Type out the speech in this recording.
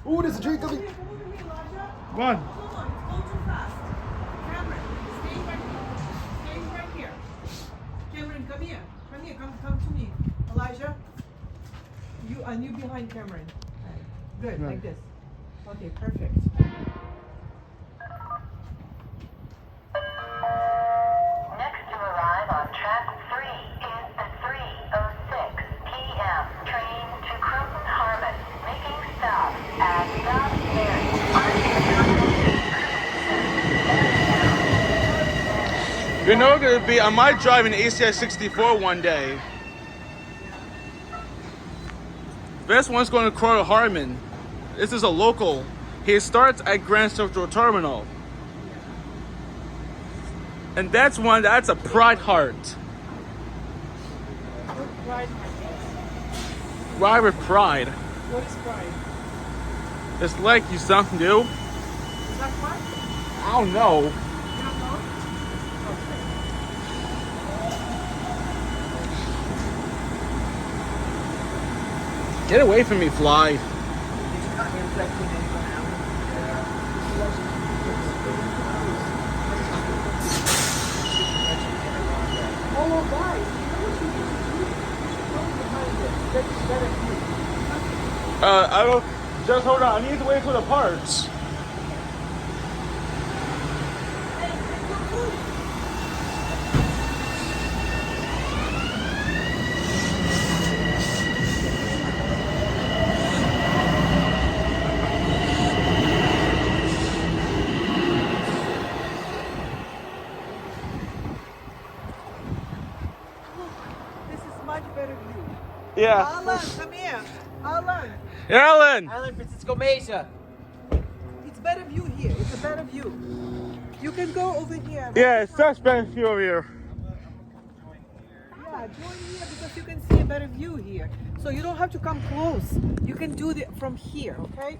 Oh, there's a tree coming. Come over here, Elijah. Run. Hold on, it's going too fast. Cameron, stay right here. Stay right here. Cameron, come here. Come here. Come to me. Elijah. You behind Cameron. Good, like this. Okay, perfect. Next to arrive on track 3 is the 3:06 p.m. train to Croton Harmon, making stops at Dobbs Ferry. You know, gonna be. I might drive an ACI 64 one day. This one's going to Croton Harmon. This is a local. He starts at Grand Central Terminal. And that's a Pride Heart. Pride. Ride with pride. What is pride? It's like you something new. Is that what? I don't know. You don't know? Get away from me, fly. Oh, guys, you know what you need to do? You should go behind it. That's better view. I don't. Just hold on. I need to wait for the parts. This is much better view. Yeah. Alan, come here. Alan, Alan. Island Francisco Mesa. it's better view here. It's a better view. You can go over here. Yeah, it's such better view over here. Yeah, join here because you can see a better view here. So you don't have to come close. You can do it from here, okay?